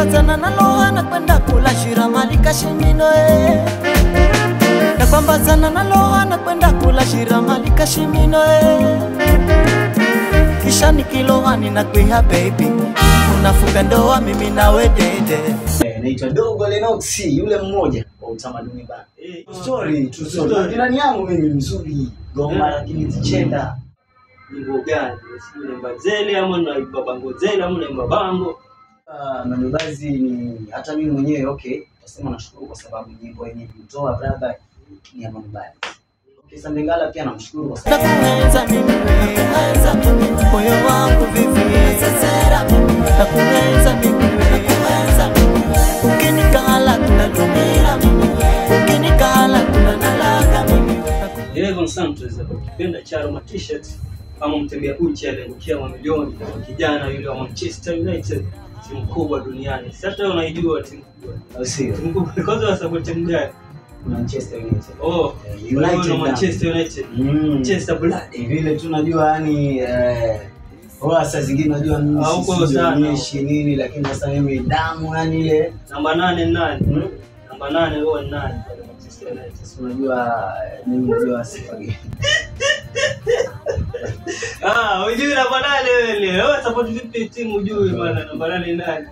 Nakwambazana na loha nakwenda kula shira mali kashimino Nakwambazana na loha nakwenda kula shira mali kashimino Kisha nikiloha ninakwiha baby Unafunga ndoa mimi nawe dede Naitwa Dogo Lennox yule mmoja wa utamaduni bana. Story tu story. Jirani yangu mimi mzuri. Goma lakini zichenda. Nyimbo gani? Sio namba zele ama na babango zele ama na babango. Manubazi ni hata mimi mwenyewe okay. Nasema nashukuru kwa sababu nyimbo yenyewe nilitoa brother ni ya Manubazi. Kisa Mbengala pia namshukuru kwa sababu nakuenza mimi moyo wangu vivi sasa mimi nakuenza mimi ukinikala tunadumira mimi ukinikala tunanalaga mimi Evan Santos akipenda Charo t-shirt kama mtembea uchi aliangukia mamilioni kwa kijana yule wa Manchester United, timu kubwa duniani. Sasa unaijua timu kubwa. sio. Timu kubwa kwanza wa support timu gani? Manchester United. Oh, United na Manchester United. Manchester Blood. Vile tunajua yani saa zingine unajua mimi nini lakini sasa mimi damu yani ile namba 8 nani? Namba 8 huwa nani kwa Manchester United? Unajua mimi najua sifa gani. Unajui namba 8 wewe. Wewe support vipi timu ujui bwana namba 8 nani?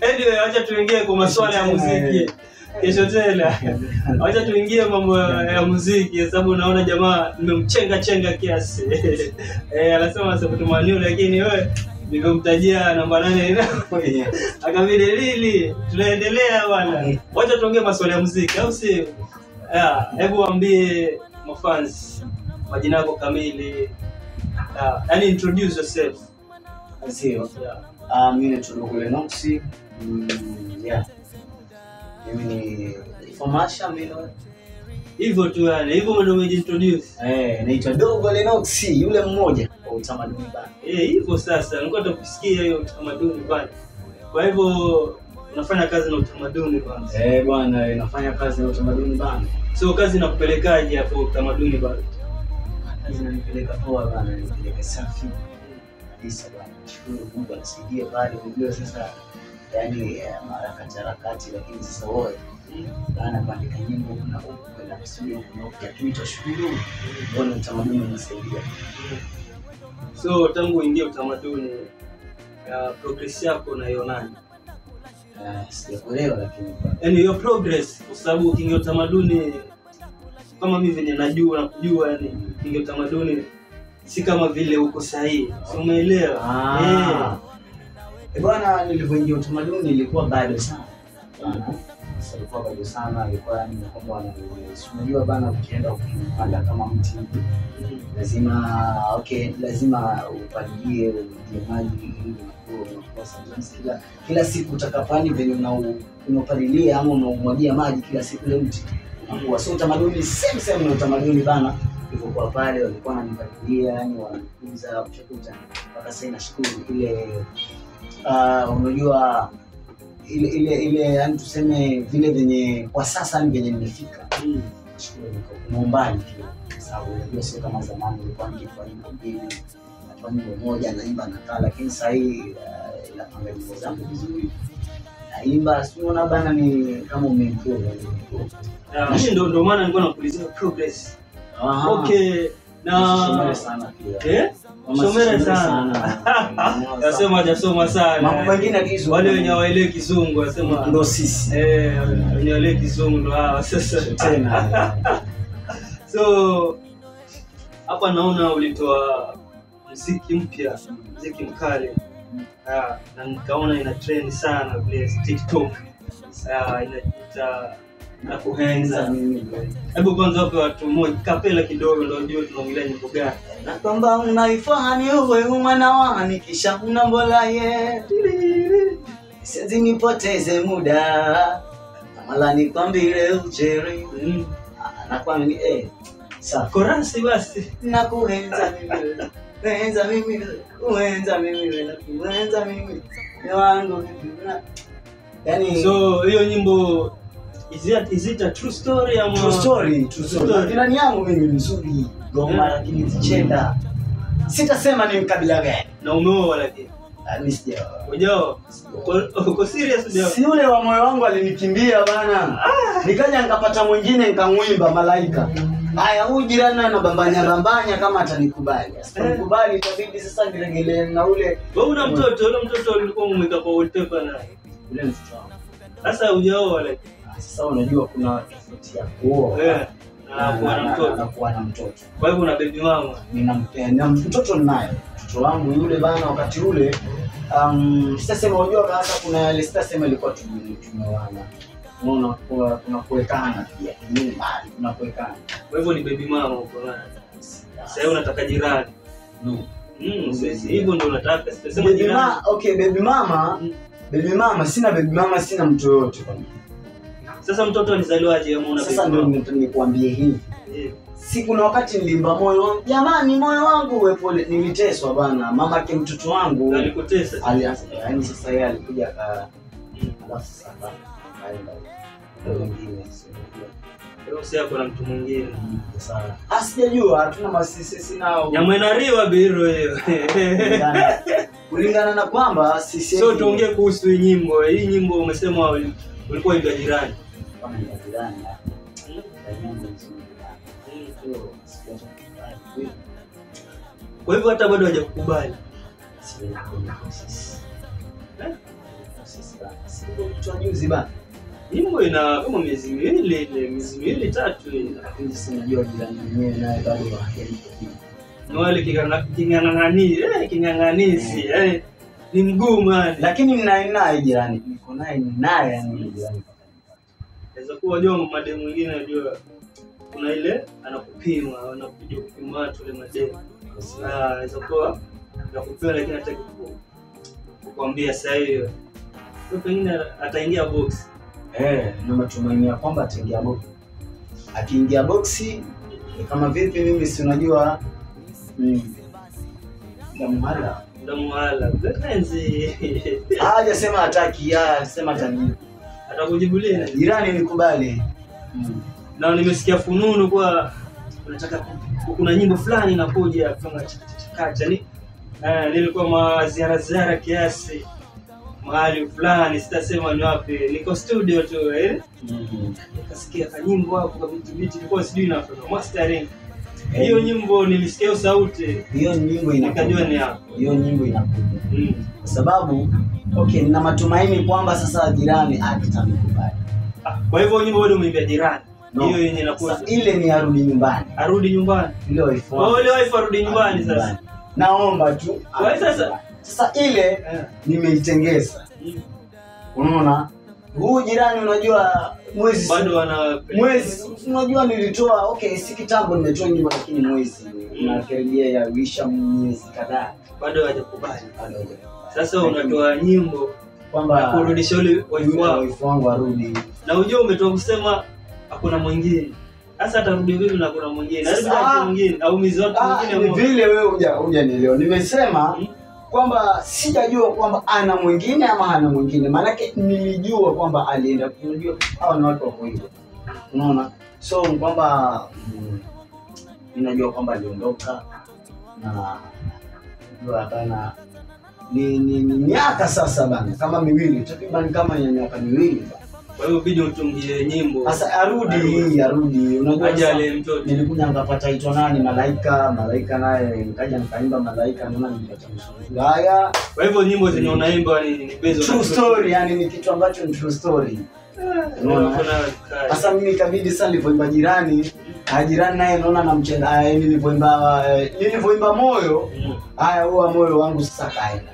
Anyway, acha tuingie kwa masuala ya muziki. Kesho tena. Acha tuingie mambo ya muziki sababu naona jamaa nimemchenga kiasi. Anasema support Man, lakini wewe nikamtajia namba 8 akabidi lili tunaendelea bwana. Acha tuongee masuala ya muziki au si? Hebu waambie mafans majina yako kamili. Yani introduce yourself. Sio. Mimi ni Dogo Lennox. Mimi ni Fomasha Milo. Hivyo tu yani, hivyo ndio umejintroduce. Naitwa Dogo Lennox yule mmoja wa utamaduni bana. Hivyo sasa nilikuwa nakusikia hiyo utamaduni bana. Kwa hivyo unafanya kazi na utamaduni bana. Bwana nafanya kazi na utamaduni bana. So kazi inakupelekaje hapo utamaduni bana? Kazi inanipeleka poa bana, inanipeleka safi. Kabisa bana. Shukuru Mungu anasaidia pale unajua sasa yani harakati lakini sasa wewe bana kuandika nyimbo na kwenda studio na kitu shukuru bwana utamaduni unasaidia. So tangu uingie utamaduni progress yako unaionaje? Sijakuelewa lakini yani hiyo progress kwa sababu ukiingia utamaduni kama mimi venye najua yani ukiingia utamaduni si kama vile uko sahihi. Umeelewa? Bwana nilipoingia utamaduni ilikuwa bado sana. Ilikuwa bado sana, ilikuwa ni kwamba unajua bana ukienda ukipanda kama mti lazima upalilie maji ili unakuwa kila siku utakapani venye unapalilia ama unamwagia maji kila siku ile mti unakuwa so utamaduni same na utamaduni bana. Ilikuwa pale walikuwa wananipalilia yani wanakuza kuchakuta mpaka sasa nashukuru ile unajua ile yani tuseme vile venye kwa sasa ni venye nimefika. Nashukuru niko mbali kwa sababu unajua sio kama zamani nilikuwa nikifanya mbili na nyimbo moja naimba nakaa lakini sasa hii inapanga nyimbo zangu vizuri. Naimba siona bana ni kama umeimprove. Mimi ndo maana nilikuwa nakuulizia progress. Okay. Na somera sana pia. Somera sana. Nasema sana. Mambo mengine kizungu. Wale wenye waelewi kizungu wasema ndo sisi. Wenye waelewi kizungu ndo hawa sasa tena. So hapa naona ulitoa muziki mpya, muziki mkali. Na nikaona ina trend sana vile TikTok. Inaita na kuhenza mimi. Hebu kwanza wape watu moja kapela kidogo ndio ndio tunaongelea nyimbo gani. Na kwamba unaifanya uwe mwana wani kisha unambola ye. Siwezi nipoteze muda. Kamala nikwambie ucheri. Na kwa mimi sawa korasi basi nakuenza mimi. Kuenza mimi, kuenza mimi, kuenza mimi. Ni wangu yani so hiyo nyimbo is it a true story ama true story. Jirani yangu mimi mzuri Goma lakini zichenda. Sitasema ni mkabila gani na umeoa lakini Mimi sijaoa. Unajua? Uko serious unajua? Si yule wa moyo wangu alinikimbia bana. Nikaja nikapata mwingine nikamwimba Malaika. Haya, huyu jirani anabambanya kama atanikubali. Asiponikubali itabidi sasa niregelee na ule. Wewe una mtoto, ule mtoto ulikuwa umeweka kwa wallpaper na Ule mtoto wangu. sasa hujaoa like. Sasa unajua kuna tofauti ya kuoa. Na kuwa na mtoto. Kwa hivyo una baby mama. Nina mtoto ninaye. Mtoto wangu yule bana wakati ule sitasema unajua kwanza kuna yale sitasema ilikuwa tumewana. Unaona kuna kuwekana pia. Mimi bali kuna kuwekana. Kwa hivyo ni baby mama uko naye. Sasa unataka jirani. No. Sasa hivyo ndio unataka sitasema jirani. Okay, baby mama. Baby mama sina baby mama sina mtu yote kwa mimi. Sasa mtoto alizaliwaje kama una baby? Sasa ndio nikuambie hivi. Si kuna wakati nilimba moyo wangu. Jamani moyo wangu uwe pole niliteswa bana. Mamake mtoto wangu alikutesa. Yaani sasa yeye alikuja alafu sasa kaenda. Wengine Leo si yako na mtu mwingine. Sana. Asijajua hatuna masisi sina. Nyamwenariwa biro hiyo. Kulingana na kwamba sisi sio tuongee kuhusu hii nyimbo. Hii nyimbo umesema ulikuwa imba jirani. Kama ni jirani. Kwa hivyo hata bado hajakukubali. Tunajuzi bana. Nyimbo ina kama miezi miwili tatu hivi. Lakini sinajua jirani mwenyewe naye bado hajaliko. Ni wale king'ang'anizi. Ni mgumu yani. Lakini ninaye jirani. Niko naye yani jirani. Naweza kuwa unajua mademu mwingine unajua kuna ile anakupima, anakuja kupima watu ile mademu. Naweza kuwa nakupima lakini hataki kukuambia sasa hiyo. Kwa pengine ataingia box. Na matumaini kwamba ataingia box. Akiingia boxi kama vipi mimi si unajua Ndamuhala. Benzi. Hajasema hataki, sema atanijibu. Atakujibulia. Jirani nikubali. Na nimesikia fununu kwa unataka kuna nyimbo fulani inakuja kama chakacha ni nilikuwa maziara kiasi mahali fulani sitasema ni wapi niko studio tu nikasikia kanyimbo hapo kwa vitu ilikuwa sijui inafanya mastering hiyo nyimbo nilisikia sauti hiyo nyimbo nikajua ni hapo hiyo nyimbo inakuja kwa sababu okay nina matumaini kwamba sasa jirani atanikubali kwa hivyo nyimbo bado umeimbia jirani hiyo yenye inakuja ile ni arudi nyumbani ile wife ile wife arudi nyumbani sasa naomba tu sasa ile nimeitengeza unaona huu jirani unajua mwezi bado ana mwezi unajua nilitoa okay si kitambo nimetoa nyimbo lakini mwezi unakaribia ya wisha miezi kadhaa bado hajakubali sasa unatoa nyimbo kwamba kurudisha yule wife wangu arudi na unajua umetoa kusema hakuna mwingine sasa atarudi vipi na kuna mwingine labda mwingine au mizi watu mwingine vile wewe hujanielewa nimesema kwamba sijajua kwamba ana mwingine ama hana mwingine maana yake nilijua kwamba alienda kujua hao na watu wako hivyo unaona so kwamba ninajua kwamba aliondoka na ndio bana ni miaka sasa bana kama miwili takriban kama miaka miwili kwa hiyo video utungie nyimbo sasa arudi unajua ajale mtoto nilikuja nikapata itwa nani malaika naye nikaja nikaimba malaika naona nilipata msuri haya kwa hivyo nyimbo zenye unaimba ni based true story yani ni kitu ambacho ni true story unaona sasa mimi ikabidi sasa nilipoimba jirani naye naona namchenda nilipoimba moyo haya huwa moyo wangu sasa kaenda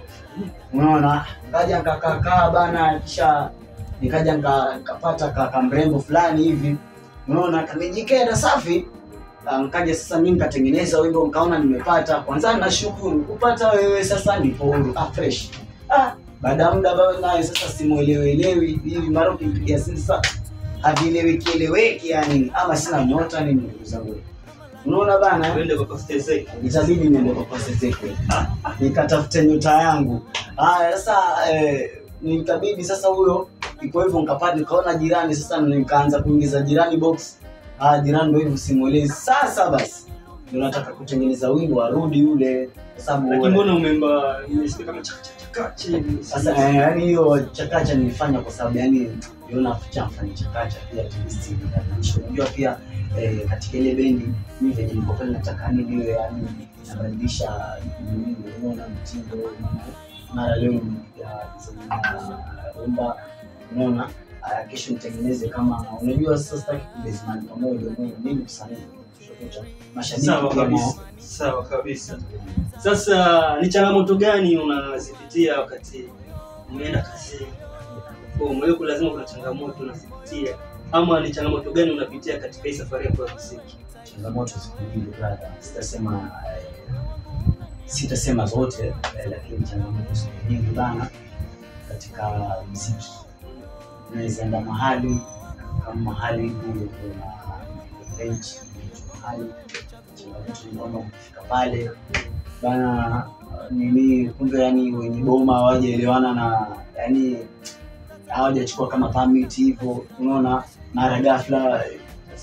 unaona kaja nikakaa bana kisha nikaja nikapata kaka mrembo fulani hivi unaona kamejikenda safi nikaja sasa mimi nikatengeneza wimbo nikaona nimepata kwanza nashukuru kupata wewe sasa ndipo fresh baada muda baba naye sasa simuelewi hivi mara ukipigia sasa havieleweki yani ama sina nyota ni ndugu zangu unaona bana uende kwa Kostezeki itabidi niende kwa Kostezeki nikatafuta nyota yangu sasa nikabidi sasa huyo iko hivyo nikapata nikaona jirani sasa nikaanza kuingiza jirani box jirani ndio hivyo simuelezi sasa basi ndio nataka kutengeneza wimbo arudi yule sababu lakini mbona umeimba nimesikia kama chaka chakacha hivi. Sasa yani hiyo chakacha nilifanya kwa sababu yani niona ficha mfanye chakacha pia at least ndio. Unajua pia katika ile bendi mimi venye niko pale nataka niwe yani nabadilisha nini, unaona mtindo mara leo ya rumba, unaona kesho nitengeneze kama unajua sasa sitaki kubezimani pamoja mimi kusanii mashabiki. Sawa kabisa. Sasa ni changamoto gani unazipitia wakati umeenda kazini? Kwa lazima kuna changamoto unazipitia, ama ni changamoto gani unapitia katika hii safari yako ya muziki? Changamoto ziko nyingi brother, sitasema zote, lakini changamoto ziko nyingi bana katika muziki. Unaweza enda mahali kama mahali kuna event mahali, changamoto ni kwamba ukifika pale bana nini, kumbe yani wenye boma hawajaelewana na yani hawajachukua kama permit hivyo, unaona mara ghafla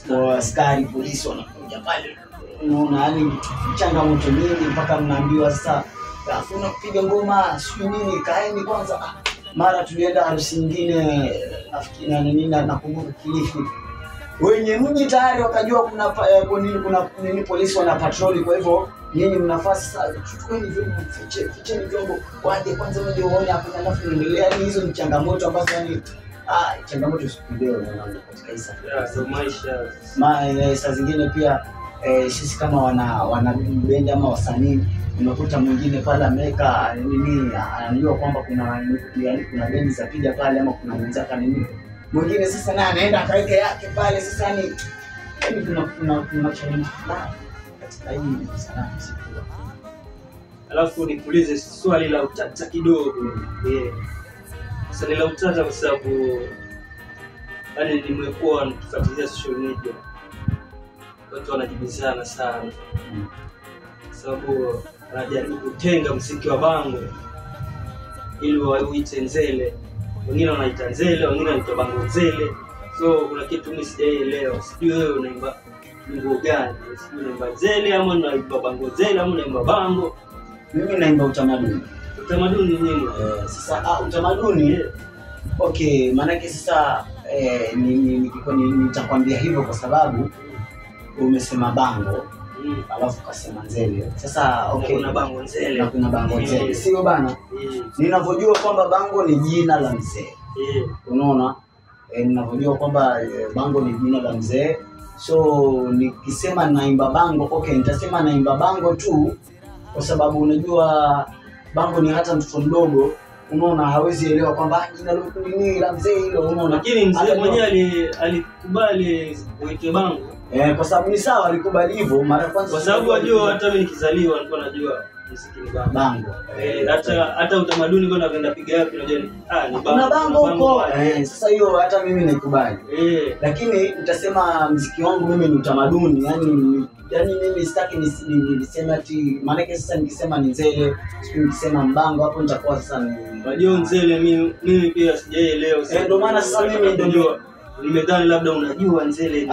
kwa askari polisi wanakuja pale, unaona yani changamoto nyingi mpaka mnaambiwa sasa hakuna kupiga ngoma sio nini, kaeni kwanza. Mara tulienda harusi nyingine nafikiri nini nakumbuka Kilifi, wenye mji tayari wakajua kuna nini polisi wana patrol, kwa hivyo nyinyi mnafasi sasa chukueni vyombo ficheni vyombo waje kwanza mje uone hapo alafu endelea. Yani hizo ni changamoto ambazo yani changamoto sikubeo na katika hisa so maisha saa zingine pia sisi kama wana bendi ama wasanii unakuta mwingine pale ameweka nini anajua kwamba kuna bendi za piga pale ama kuna mzaka nini mwingine sasa naye anaenda akaweka yake pale. Sasa yani kuna challenge fulani katika hii sana muziki. Alafu nikuulize swali la utata kidogo. Swali la utata kwa sababu yani nimekuwa nikifuatilia social media, watu wanajibizana sana sababu wanajaribu kutenga muziki wa bango ili wauite nzele. Wengine wanaita nzele, wengine wanaita bango nzele. So kuna kitu mimi sijaelewa. Sijui wewe unaimba nyimbo gani? Sijui unaimba nzele ama unaimba bango nzele ama unaimba bango? Mimi naimba utamaduni. Utamaduni nini? Sasa utamaduni okay, maana yake sasa nitakwambia hivyo kwa sababu umesema bango alafu kasema nzele. Sasa okay, kuna bango nzele na kuna bango nzele, sio bana? Ninavyojua kwamba bango ni jina la mzee, unaona ninavyojua kwamba bango ni jina la mzee, so nikisema naimba bango okay, nitasema naimba bango tu kwa sababu unajua bango ni hata mtoto mdogo, unaona hawezi elewa kwamba jina nini la mzee hilo, unaona. Lakini mzee mwenyewe alikubali uite bango. Kwa sababu ni sawa alikubali hivyo mara kwanza, kwa sababu wajua hata mimi nikizaliwa nilikuwa najua muziki ni bango. Hata utamaduni kwa naenda piga yapi unajua ni bango. Kuna bango huko. Sasa hiyo hata mimi naikubali. Lakini nitasema muziki wangu mimi ni utamaduni, yani mimi sitaki niseme ati maana yake sasa nikisema ni nzele, nikisema mbango hapo nitakuwa sasa ni wajua nzele. Mimi pia sijaelewa. Ndio maana sasa mimi ndio nimedhani labda unajua nzele.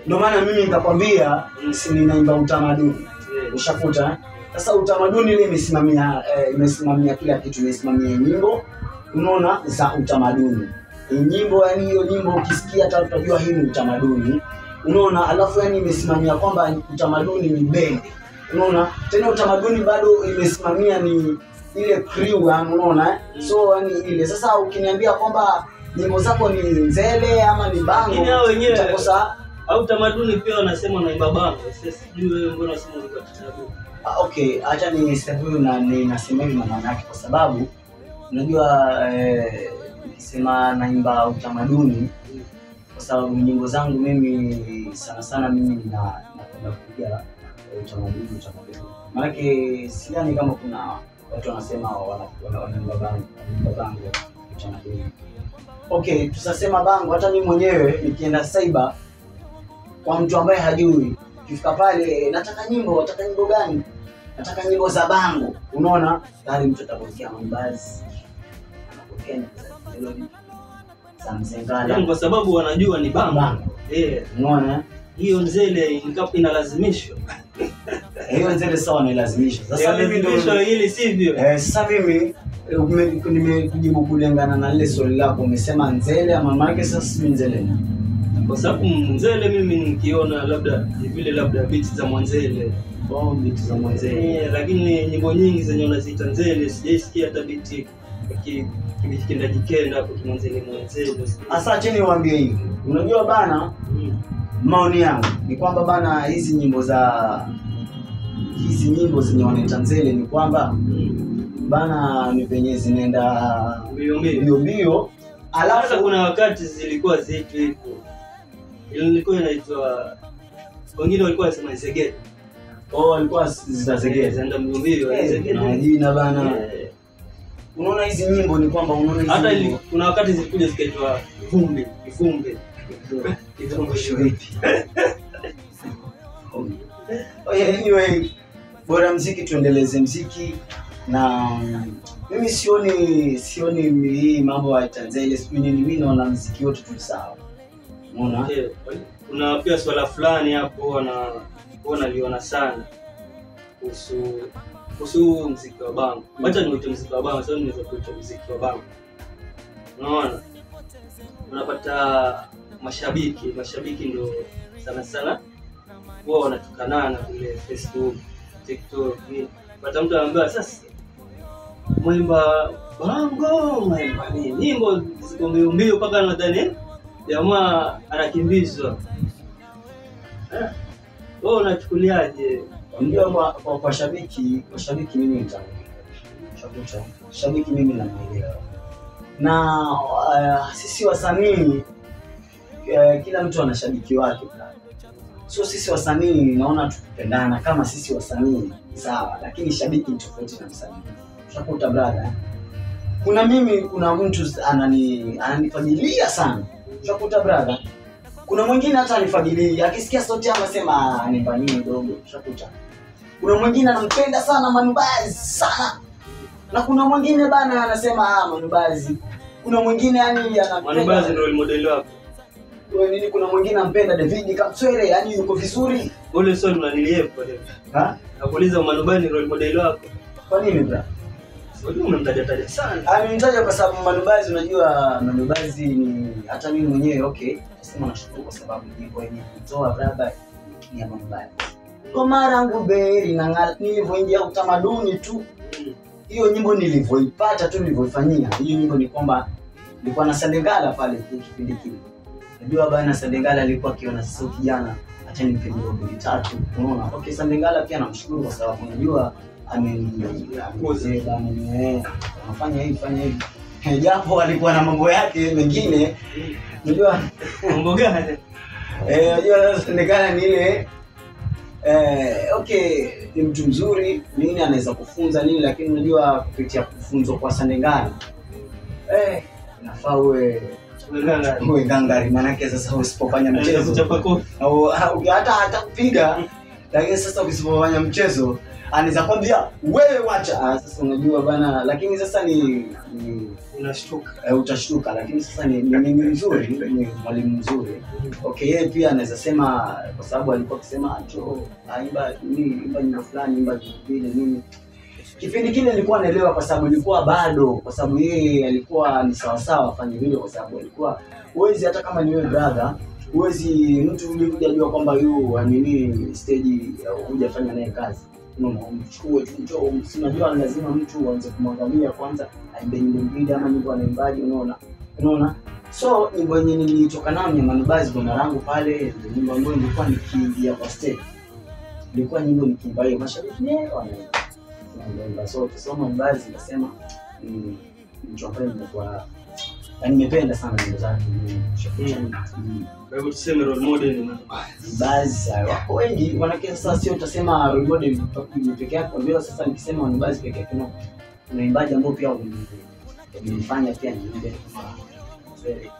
Ndio maana mimi nikakwambia si ninaimba utamaduni. Ushakuta sasa utamaduni ile imesimamia kila kitu, imesimamia nyimbo, unaona za utamaduni. Nyimbo yani hiyo nyimbo ukisikia hata utajua hii ni utamaduni, unaona. Alafu yani imesimamia kwamba utamaduni ni bendi, unaona. Tena utamaduni bado imesimamia ni ile crew, unaona. So yani ile sasa ukiniambia kwamba nyimbo zako ni nzele ama ni bango, utakosa. Au utamaduni pia wanasema naimba bango. Sasa sijui wewe mbona unasema ni utamaduni. Okay, acha niseme na ninasema hivi na maana yake kwa sababu unajua nikisema naimba utamaduni kwa sababu nyimbo zangu mimi sana mimi napenda kupiga utamaduni. Maana yake sidhani kama kuna watu wanasema wanaimba bango utamaduni. Okay, tusasema bango, hata mimi mwenyewe nikienda cyber kwa mtu ambaye hajui, kifika pale nataka nyimbo gani? Nataka nyimbo za bango, unaona? Tayari mtu atapokea mambazi, anapokea melody za mzengala kwa sababu wanajua ni bango. Unaona? Hiyo nzele inalazimishwa. Hiyo nzele sawa inalazimishwa. Sasa mimi ndio hili sivyo. Sasa mimi nimekujibu kulingana na ile swali lako. Umesema Nzele ama maana sasa si Nzele? Kwa sababu Nzele mimi nikiona labda vile labda beats za Mwanzele. Beats za Mwanzele. Lakini nyimbo nyingi zenye unaziita Nzele sijaisikia hata beat kikenda hapo Mwanzele. Asa cheni niwaambie hivi. Unajua bana, maoni yangu ni kwamba bana hizi nyimbo zenye wanaita Nzele ni kwamba bana ni penye zinaenda mbio. Alafu kuna wakati zilikuwa zetu hivyo. Ilikuwa inaitwa wengine walikuwa wanasema Zegede. Walikuwa zitazegede zenda mbio Zegede. Na jina bana. Unaona hizi nyimbo ni kwamba hata kuna wakati zilikuja zikaitwa Ifumbe. Kitu shoriti. Anyway, bora muziki tuendeleze muziki na mimi sioni hii mambo ya Tanzania mimi naona muziki wote tu sawa. Unaona? Kuna pia swala fulani hapo naliona sana kuhusu muziki wa Bango. Acha niweke muziki wa Bango sababu niweza kuita muziki wa Bango. Unaona? Unapata mashabiki ndio sana wao wanatukanana kule Facebook, TikTok. Pata mtu anambia sasa mwimba Bango, mwimba nyimbo ziko mbio mpaka nadhani jamaa anakimbizwa. Wewe unachukuliaje? Ndio kwa shabiki mimi nitamuelewa. Shabiki mimi namuelewa. Na sisi wasanii kila mtu ana shabiki wake. So sisi wasanii naona tukipendana kama sisi wasanii sawa, lakini shabiki ni tofauti na msanii. Utakuta brother, kuna mtu ananifadhilia sana. Utakuta brother, kuna mwingine hata anifadhilia akisikia sauti yangu anasema nipa nini dogo. Utakuta kuna mwingine anampenda sana Manubazi sana, na kuna mwingine bana anasema Manubazi. Kuna mwingine yani Manubazi ndio model wako. Kuna mwingine anampenda David Kapswele, yani yuko vizuri. Ule swali unaniliepo leo. Nakuuliza Manubazi role model wako. Kwa nini bra? Unajua unamtaja sana. Nimemtaja kwa sababu Manubazi, unajua Manubazi ni hata mimi mwenyewe nasema nashukuru kwa sababu nilikuwa kutoa brother ya Manubazi. Kwa mara nguberi na nilivyoingia utamaduni tu. Hiyo nyimbo nilivyoipata tu nilivyoifanyia. Hiyo nyimbo ni kwamba nilikuwa na Sandengala pale kipindi kile. Najua bana Sandengala alikuwa akiona sasa kijana acha nipige ngoma tatu. Unaona? Okay, Sandengala pia namshukuru kwa sababu unajua anafanya hivi fanya hivi. Japo alikuwa na mambo yake mengine. Unajua mambo gani? Unajua Sandengala ni ile okay, ni mtu mzuri, nini anaweza kufunza nini, lakini unajua kupitia kufunzwa kwa Sandengala nafaa uwe gangari, maana sasa usipofanya mchezo au hata kupiga, lakini sasa usipofanya mchezo anaweza kwambia wewe wacha. Sasa unajua bana, lakini sasa ni unashtuka, utashtuka, lakini sasa ni mzuri, ni mwalimu mzuri. Okay, yeye pia anaweza sema kwa sababu alikuwa akisema imba nyimbo fulani, imba vile nini. Kipindi kile nilikuwa naelewa kwa sababu nilikuwa bado, kwa sababu yeye alikuwa ni sawa sawa afanye vile, kwa sababu alikuwa huwezi, hata kama ni wewe brother, huwezi mtu unajua kwamba nini stage hujafanya naye kazi. Mchukue tu unajua lazima mtu aanze kumwangalia kwanza aimbe nyimbo mbili ama nyimbo anaimbaje, unaona. So nyimbo yenyewe nilitoka nayo ni Manubazi Bwana Rangu pale, nyimbo ambayo nilikuwa nikiingia kwa stage. Ilikuwa nyimbo nikiimba hiyo mashabiki wanaimba sote. So Manubazi nasema mtu ambaye nimekuwa nimependa sana nyimbo zake. Kwa hivyo tuseme role model ni Manubazi. Wako wengi wanake, sasa sio utasema role model peke yake, ndio sasa nikisema Manubazi peke yake kuna imbaji ambao pia nilifanya pia niimbe kama Zere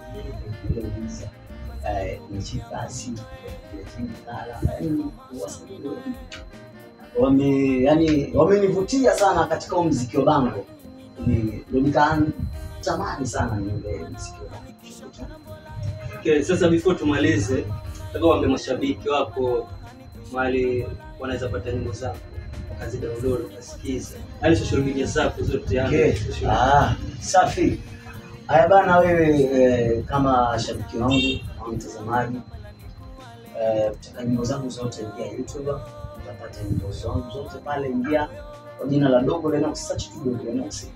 ile visa nchipasi wamenivutia sana katika muziki wa Bango. Ndio nikatamani sana niimbe muziki wa Bango. Okay, sasa before tumalize, nataka waambie mashabiki wako mahali wanaweza pata nyimbo zako. kazi download ukasikiza. Hadi social media zako zote yani. Okay. Safi. Haya bana, wewe kama shabiki wangu au mtazamaji, utaka nyimbo zangu zote ingia YouTube, utapata nyimbo zangu zote pale, ingia kwa jina la Dogo Lennox, search tu Dogo Lennox.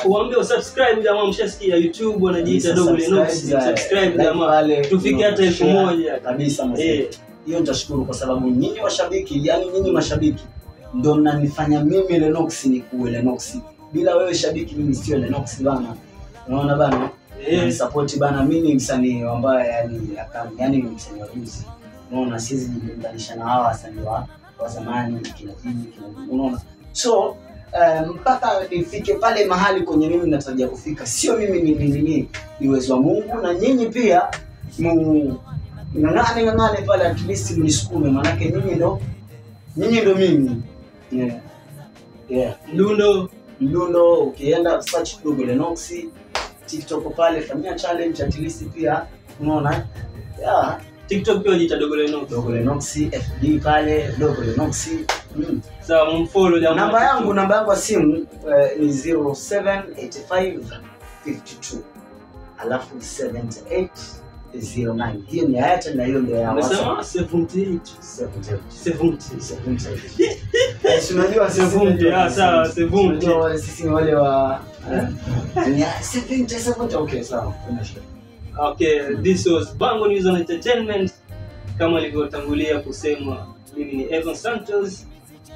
Uambie usubscribe jamaa, mshasikia YouTube wanajiita Dogo Lennox, subscribe jamaa. Tufike hata 1000 kabisa mzee. Hiyo nitashukuru kwa sababu nyinyi washabiki, yani nyinyi mashabiki ndio mnanifanya mimi Lennox ni kuwe Lennox. Bila wewe shabiki mimi sio Lennox bana. Unaona bana? Support bana, mimi msanii ambaye yani msanii wa juzi. Unaona siwezi kujilinganisha na hawa wasanii wa zamani kina Jimmy kina, unaona. So mpaka nifike pale mahali kwenye mimi natarajia kufika, sio mimi ni uwezo wa Mungu, na nyinyi pia ng'ang'ane pale, at least mnisukume, maana yake nyinyi ndo mimi. Mdundo ukienda search Dogo Lennox TikTok pale, fanyia challenge at least pia, unaona. TikTok pia unajiita Dogo Lennox. Dogo Lennox, FB pale Dogo Lennox. Sawa, mfollow jamaa. Namba yangu ya simu ni 078552 alafu 7809. Hiyo ni Airtel na hiyo ndio ya WhatsApp. 78. Unajua 70. Sawa, 70. Sisi ni wale wa 70. Okay, sawa. Okay, this was Bango News and Entertainment. Kama nilivyotangulia kusema, mimi ni Evan Santos,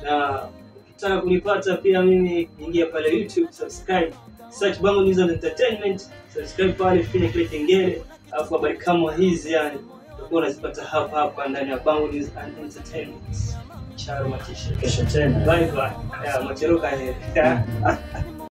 na ukitaka kunipata pia mimi ingia pale YouTube, subscribe, search Bango News and Entertainment, subscribe pale, finya kile kengele, alafu habari kama hizi yani utakuwa unazipata hapa ndani ya Bango News and Entertainment. Charo matisha. Kesho tena. Bye bye. Macheroka.